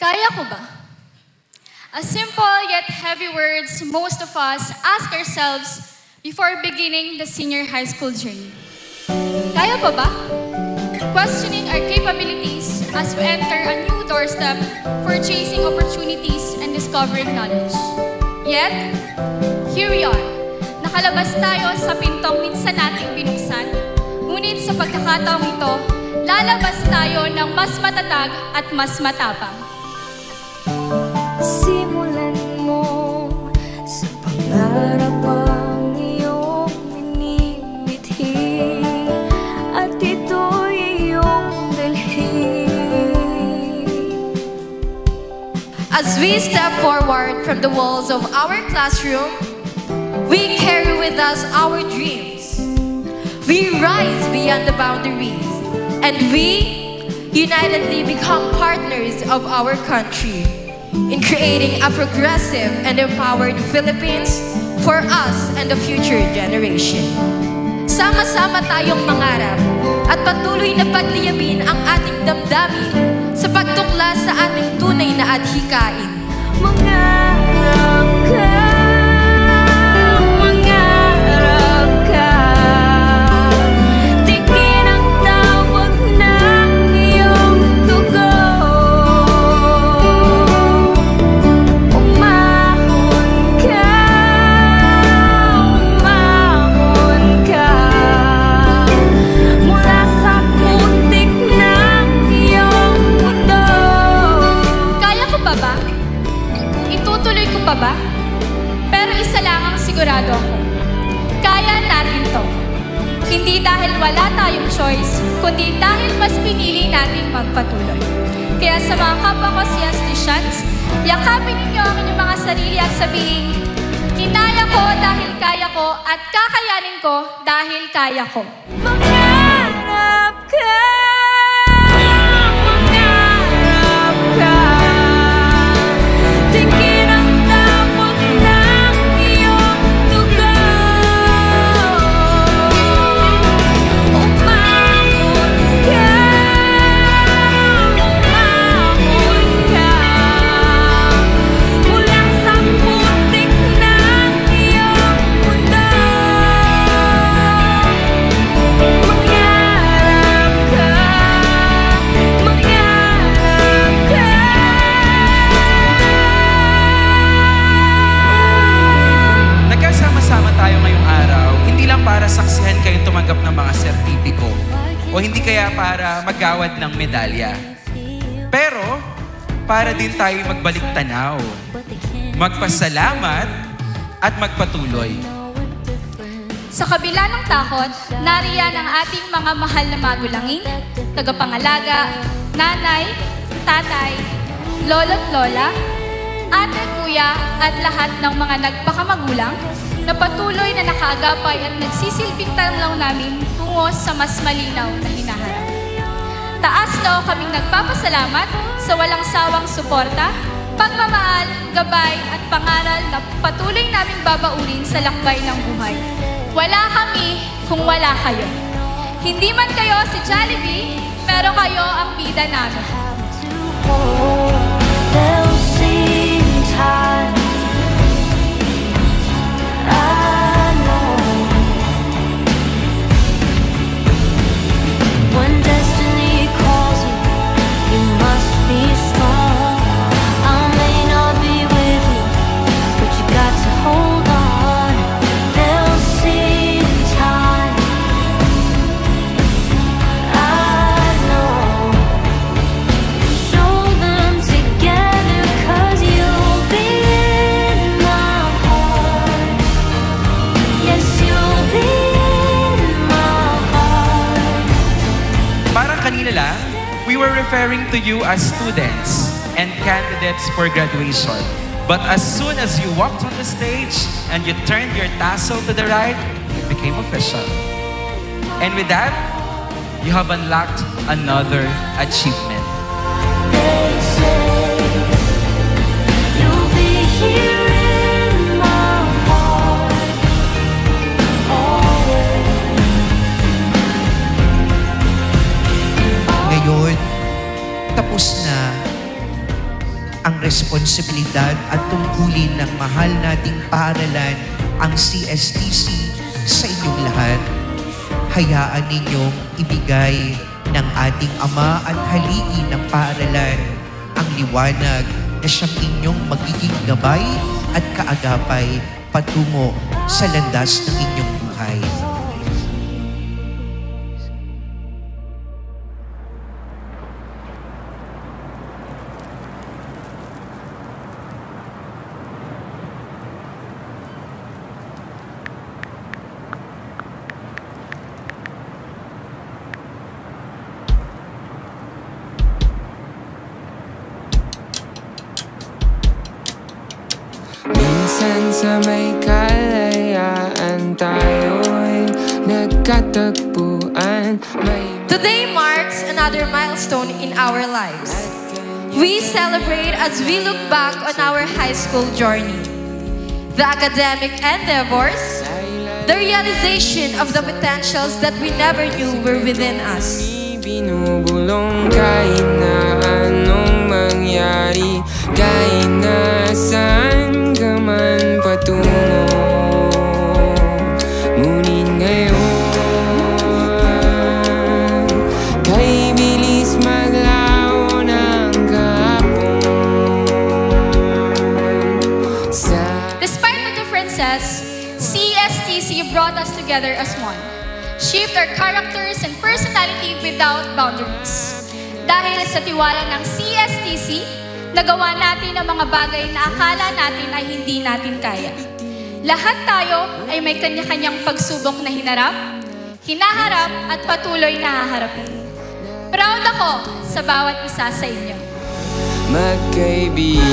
Kaya ko ba? A simple yet heavy words most of us ask ourselves before beginning the senior high school journey. Kaya pa ba? Questioning our capabilities as we enter a new doorstep for chasing opportunities and discovering knowledge. Yet, here we are. Nakalabas tayo sa pintong minsan nating binuksan. Ngunit sa pagkakataong ito, lalabas tayo ng mas matatag at mas matapang. Simulan mo sa pangarap ang iyong minimithi at ito'y iyong dalhin. As we step forward from the walls of our classroom, we carry with us our dreams. We rise beyond the boundaries, and we unitedly become partners of our country in creating a progressive and empowered Philippines for us and the future generation. Sama-sama tayong mangarap at patuloy na pagliyamin ang ating damdamin sa pagtuklas sa ating tunay na adhikain. Mangarap ka, mangarap ka. Tingin ang tawag ng iyong dugo. Umahon ka, mula sa putik ng iyong mundo. Kaya ko pa ba? Itutuloy ko pa ba? Pero isa lang ang sigurado ako. Kaya natin to. Hindi dahil wala tayong choice, kundi dahil mas pinili natin magpatuloy. Kaya sa mga kapwa ko siyasticians, yakapin ninyo ang inyong mga sarili at sabihin, kinaya ko dahil kaya ko at kakayanin ko dahil kaya ko. Mangarap ka, mangarap ka. Tingin ang tawag ng iyong dugo. Umahon ka, mula sa putik ng iyong mundo. Mangarap ka, mangarap ka. Nagkasama-sama tayo ngayong araw, hindi lang para saksihan kayong tumanggap ng mga sertipiko o hindi kaya para maggawad ng medalya. Pero, para din tayo magbalik tanaw, magpasalamat at magpatuloy. Sa kabila ng takot, nariyan ang ating mga mahal na magulangin, tagapangalaga, nanay, tatay, lolo't lola, ate, kuya, at lahat ng mga nagpakamagulang na patuloy na nakaagapay at nagsisilbing tanaw namin tungo sa mas malinaw na hinaharap. Taas loob kaming nagpapasalamat sa walang sawang suporta, pagmamahal, gabay at pangaral na patuloy naming babaurin sa lakbay ng buhay. Wala kami kung wala kayo. Hindi man kayo si Jollibee, pero kayo ang bida namin. They'll see in time. I know when destiny calls you, you must be strong. I may not be with you, but you got to hold on. They'll see in time. I know. Show them together, 'cause you'll be in my heart. Yes, you'll be in my heart. Parang kanina lang, we were referring to you as students and candidates for graduation. But as soon as you walked on the stage and you turned your tassel to the right, it became official. And with that, you have unlocked another achievement. They say you'll be here in my heart always. Ngayon, tapos na ang responsibilidad at tungkulin ng mahal nating paaralan, ang CSTC, sa inyong lahat. Hayaan ninyong ibigay ng ating Ama at Haligi ng paaralan ang liwanag na siyang inyong magiging gabay at kaagapay patungo sa landas ng inyong buhay. Minsan sa may kalayaan tayo'y nagkatagpuan. Today marks another milestone in our lives. We celebrate as we look back on our high school journey. The academic endeavors, the realization of the potentials that we never knew were within us. Binubulong kahit na anong mangyari, kahit na saan ka man patungo. Ngunit ngayon, kay bilis maglaho ng kahapon. Despite the differences, CSTC brought us together as one. Shaped our characters and personality without boundaries. Dahil sa tiwala ng CSTC, nagawa natin ang mga bagay na akala natin ay hindi natin kaya. Lahat tayo ay may kanya-kanyang pagsubok na hinarap, hinaharap at patuloy na haharapin. Proud ako sa bawat isa sa inyo. Magkaibigan.